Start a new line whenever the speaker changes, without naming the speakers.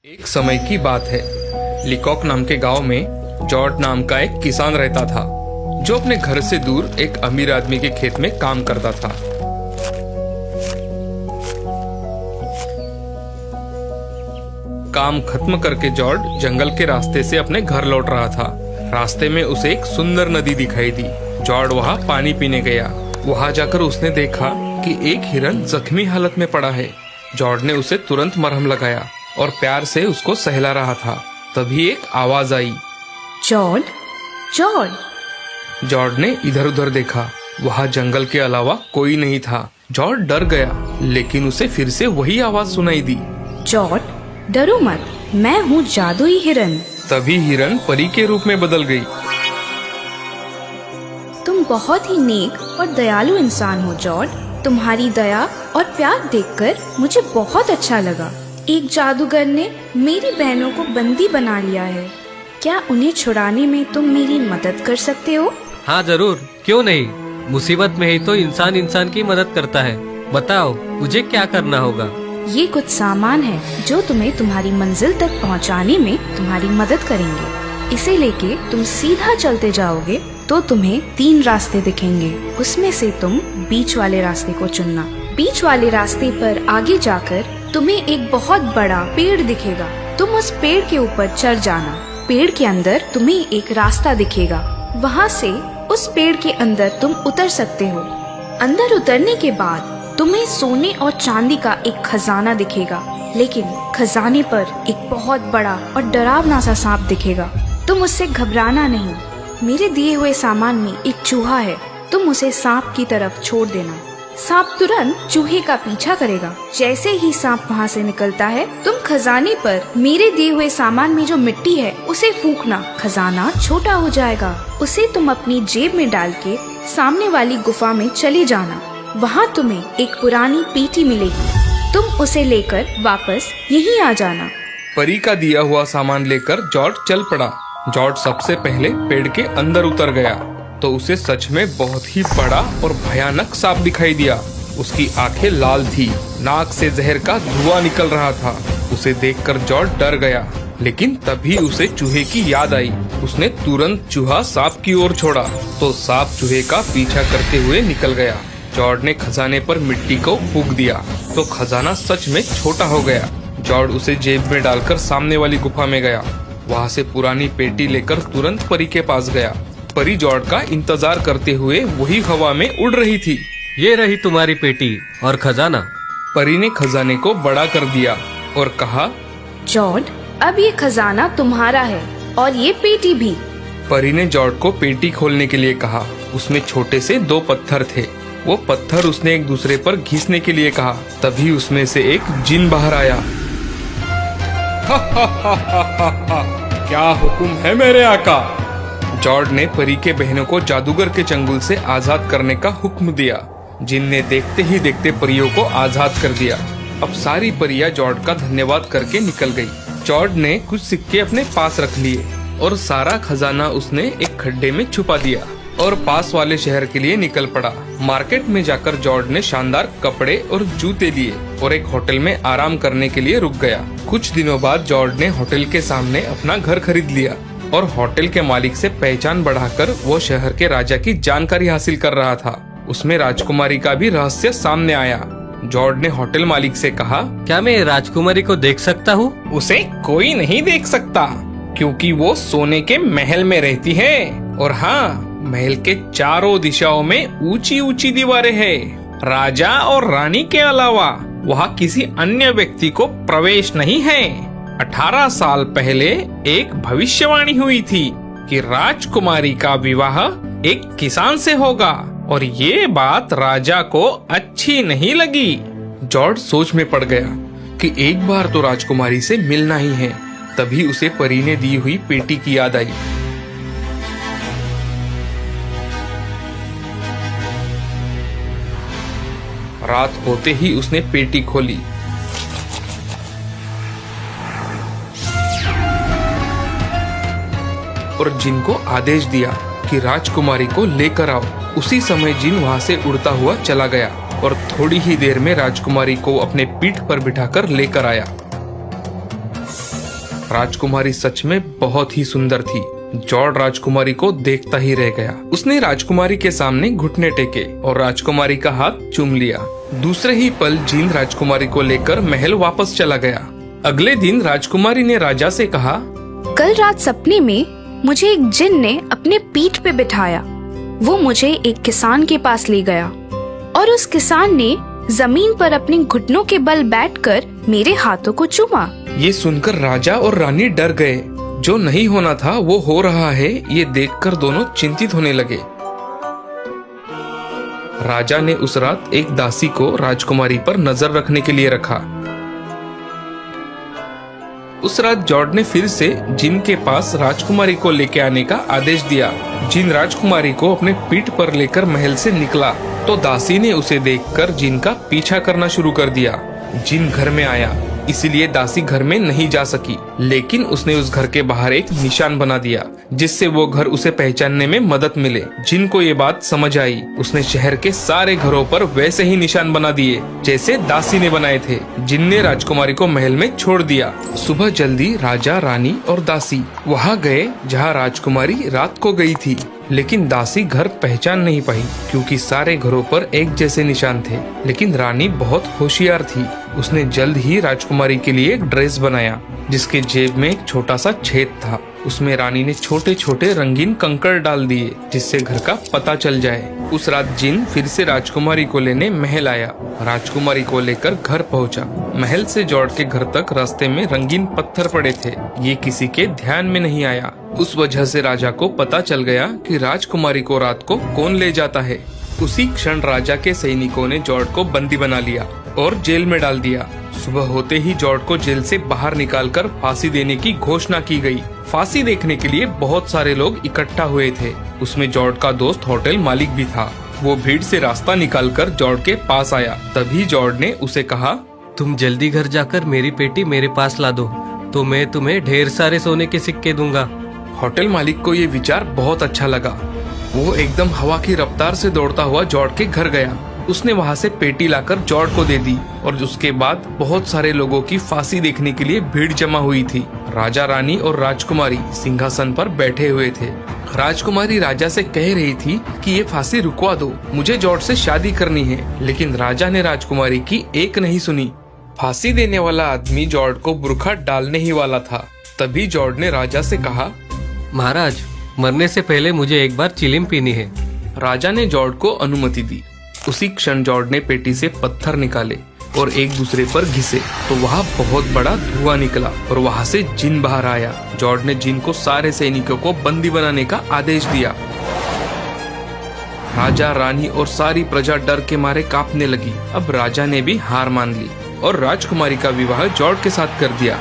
एक समय की बात है। लिकॉक नाम के गांव में जॉर्ज नाम का एक किसान रहता था, जो अपने घर से दूर एक अमीर आदमी के खेत में काम करता था। काम खत्म करके जॉर्ज जंगल के रास्ते से अपने घर लौट रहा था। रास्ते में उसे एक सुंदर नदी दिखाई दी। जॉर्ज वहां पानी पीने गया। वहां जाकर उसने देखा कि एक हिरन जख्मी हालत में पड़ा है। जॉर्ज ने उसे तुरंत मरहम लगाया और प्यार से उसको सहला रहा था। तभी एक आवाज आई,
जॉर्ज, जॉर्ज।
जॉर्ज ने इधर उधर देखा। वहां जंगल के अलावा कोई नहीं था। जॉर्ज डर गया, लेकिन उसे फिर से वही आवाज सुनाई दी,
जॉर्ज, डरो मत, मैं हूँ जादुई हिरन।
तभी हिरन परी के रूप में बदल गई।
तुम बहुत ही नेक और दयालु इंसान हो जॉर्ज। तुम्हारी दया और प्यार देखकर मुझे बहुत अच्छा लगा। एक जादूगर ने मेरी बहनों को बंदी बना लिया है। क्या उन्हें छुड़ाने में तुम मेरी मदद कर सकते हो?
हाँ जरूर, क्यों नहीं। मुसीबत में ही तो इंसान इंसान की मदद करता है। बताओ मुझे क्या करना होगा।
ये कुछ सामान है जो तुम्हें तुम्हारी मंजिल तक पहुंचाने में तुम्हारी मदद करेंगे। इसे लेके तुम सीधा चलते जाओगे तो तुम्हें 3 रास्ते दिखेंगे। उसमें से तुम बीच वाले रास्ते को चुनना। बीच वाले रास्ते पर आगे जाकर तुम्हें एक बहुत बड़ा पेड़ दिखेगा। तुम उस पेड़ के ऊपर चढ़ जाना। पेड़ के अंदर तुम्हें एक रास्ता दिखेगा। वहाँ से उस पेड़ के अंदर तुम उतर सकते हो। अंदर उतरने के बाद तुम्हें सोने और चांदी का एक खजाना दिखेगा, लेकिन खजाने पर एक बहुत बड़ा और डरावना सा सांप दिखेगा। तुम उससे घबराना नहीं। मेरे दिए हुए सामान में एक चूहा है। तुम उसे सांप की तरफ छोड़ देना। सांप तुरंत चूहे का पीछा करेगा। जैसे ही सांप वहाँ से निकलता है, तुम खजाने पर मेरे दिए हुए सामान में जो मिट्टी है उसे फूंकना। खजाना छोटा हो जाएगा। उसे तुम अपनी जेब में डाल के सामने वाली गुफा में चले जाना। वहाँ तुम्हें एक पुरानी पेटी मिलेगी। तुम उसे लेकर वापस यहीं आ जाना।
परी का दिया हुआ सामान लेकर जॉर्ज चल पड़ा। जॉर्ज सबसे पहले पेड़ के अंदर उतर गया तो उसे सच में बहुत ही बड़ा और भयानक सांप दिखाई दिया। उसकी आंखें लाल थी, नाक से जहर का धुआं निकल रहा था। उसे देखकर जॉर्ज डर गया, लेकिन तभी उसे चूहे की याद आई। उसने तुरंत चूहा सांप की ओर छोड़ा तो सांप चूहे का पीछा करते हुए निकल गया। जॉर्ज ने खजाने पर मिट्टी को फूंक दिया तो खजाना सच में छोटा हो गया। जॉर्ज उसे जेब में डालकर सामने वाली गुफा में गया। वहाँ से पुरानी पेटी लेकर तुरंत परी के पास गया। परी जॉर्ज का इंतजार करते हुए वही हवा में उड़ रही थी।
ये रही तुम्हारी पेटी और खजाना।
परी ने खजाने को बड़ा कर दिया और कहा,
जॉर्ज, अब ये खजाना तुम्हारा है और ये पेटी भी।
परी ने जॉर्ज को पेटी खोलने के लिए कहा। उसमें छोटे से 2 पत्थर थे। वो पत्थर उसने एक दूसरे पर घिसने के लिए कहा। तभी उसमें से एक जिन बाहर आया। क्या हुक्म है मेरे आका? जॉर्ज ने परी के बहनों को जादूगर के चंगुल से आजाद करने का हुक्म दिया। जिन ने देखते ही देखते परियों को आजाद कर दिया। अब सारी परियां जॉर्ज का धन्यवाद करके निकल गई। जॉर्ज ने कुछ सिक्के अपने पास रख लिए और सारा खजाना उसने एक खड्डे में छुपा दिया और पास वाले शहर के लिए निकल पड़ा। मार्केट में जाकर जॉर्ज ने शानदार कपड़े और जूते लिए और एक होटल में आराम करने के लिए रुक गया। कुछ दिनों बाद जॉर्ज ने होटल के सामने अपना घर खरीद लिया और होटल के मालिक से पहचान बढ़ाकर वो शहर के राजा की जानकारी हासिल कर रहा था। उसमें राजकुमारी का भी रहस्य सामने आया। जॉर्ज ने होटल मालिक से कहा,
क्या मैं राजकुमारी को देख सकता हूँ?
उसे कोई नहीं देख सकता, क्योंकि वो सोने के महल में रहती है। और हाँ, महल के चारों दिशाओं में ऊंची ऊंची दीवारें हैं। राजा और रानी के अलावा वहाँ किसी अन्य व्यक्ति को प्रवेश नहीं है। 18 साल पहले एक भविष्यवाणी हुई थी कि राजकुमारी का विवाह एक किसान से होगा और ये बात राजा को अच्छी नहीं लगी। जॉर्ज सोच में पड़ गया कि एक बार तो राजकुमारी से मिलना ही है। तभी उसे परी ने दी हुई पेटी की याद आई। रात होते ही उसने पेटी खोली। और जिन को आदेश दिया कि राजकुमारी को लेकर आओ। उसी समय जिन वहां से उड़ता हुआ चला गया और थोड़ी ही देर में राजकुमारी को अपने पीठ पर बिठाकर लेकर आया। राजकुमारी सच में बहुत ही सुंदर थी। जॉर्ड राजकुमारी को देखता ही रह गया। उसने राजकुमारी के सामने घुटने टेके और राजकुमारी का हाथ चूम लिया। दूसरे ही पल जीन राजकुमारी को लेकर महल वापस चला गया। अगले दिन राजकुमारी ने राजा से कहा,
कल रात सपने में मुझे एक जिन ने अपने पीठ पे बिठाया। वो मुझे एक किसान के पास ले गया और उस किसान ने जमीन पर अपने घुटनों के बल बैठकर मेरे हाथों को चूमा।
ये सुनकर राजा और रानी डर गए। जो नहीं होना था वो हो रहा है, ये देखकर दोनों चिंतित होने लगे। राजा ने उस रात एक दासी को राजकुमारी पर नजर रखने के लिए रखा। उस रात जॉर्ड ने फिर से जिन के पास राजकुमारी को लेके आने का आदेश दिया। जिन राजकुमारी को अपने पीठ पर लेकर महल से निकला तो दासी ने उसे देखकर जिन का पीछा करना शुरू कर दिया। जिन घर में आया, इसीलिए दासी घर में नहीं जा सकी, लेकिन उसने उस घर के बाहर एक निशान बना दिया जिससे वो घर उसे पहचानने में मदद मिले। जिन को ये बात समझ आई, उसने शहर के सारे घरों पर वैसे ही निशान बना दिए जैसे दासी ने बनाए थे। जिन ने राजकुमारी को महल में छोड़ दिया। सुबह जल्दी राजा, रानी और दासी वहाँ गए जहाँ राजकुमारी रात को गई थी, लेकिन दासी घर पहचान नहीं पाई क्योंकि सारे घरों पर एक जैसे निशान थे। लेकिन रानी बहुत होशियार थी। उसने जल्द ही राजकुमारी के लिए एक ड्रेस बनाया जिसके जेब में एक छोटा सा छेद था। उसमें रानी ने छोटे छोटे रंगीन कंकड़ डाल दिए जिससे घर का पता चल जाए। उस रात जिन फिर से राजकुमारी को लेने महल आया। राजकुमारी को लेकर घर पहुंचा। महल से जॉर्ड के घर तक रास्ते में रंगीन पत्थर पड़े थे। ये किसी के ध्यान में नहीं आया। उस वजह से राजा को पता चल गया कि राजकुमारी को रात को कौन ले जाता है। उसी क्षण राजा के सैनिकों ने जॉर्ड को बंदी बना लिया और जेल में डाल दिया। सुबह होते ही जॉर्ड को जेल से बाहर निकालकर फांसी देने की घोषणा की गई। फांसी देखने के लिए बहुत सारे लोग इकट्ठा हुए थे। उसमें जॉर्ड का दोस्त होटल मालिक भी था। वो भीड़ से रास्ता निकालकर जॉर्ड के पास आया। तभी जॉर्ड ने उसे कहा,
तुम जल्दी घर जाकर मेरी पेटी मेरे पास ला दो तो मैं तुम्हें ढेर सारे सोने के सिक्के दूंगा।
होटल मालिक को ये विचार बहुत अच्छा लगा। वो एकदम हवा की रफ्तार से दौड़ता हुआ जॉर्ड के घर गया। उसने वहाँ से पेटी लाकर जॉर्ड को दे दी और उसके बाद बहुत सारे लोगों की फांसी देखने के लिए भीड़ जमा हुई थी। राजा, रानी और राजकुमारी सिंहासन पर बैठे हुए थे। राजकुमारी राजा से कह रही थी कि ये फांसी रुकवा दो, मुझे जॉर्ज से शादी करनी है। लेकिन राजा ने राजकुमारी की एक नहीं सुनी। फांसी देने वाला आदमी जॉर्ज को बुरखा डालने ही वाला था। तभी जॉर्ज ने राजा से कहा,
महाराज, मरने से पहले मुझे एक बार चिलिम पीनी है।
राजा ने जॉर्ज को अनुमति दी। उसी क्षण जॉर्ज ने पेटी से पत्थर निकाले और एक दूसरे पर घिसे तो वहाँ बहुत बड़ा धुआं निकला और वहाँ से जिन बाहर आया। जॉर्ज ने जिन को सारे सैनिकों को बंदी बनाने का आदेश दिया। राजा, रानी और सारी प्रजा डर के मारे कांपने लगी। अब राजा ने भी हार मान ली और राजकुमारी का विवाह जॉर्ज के साथ कर दिया।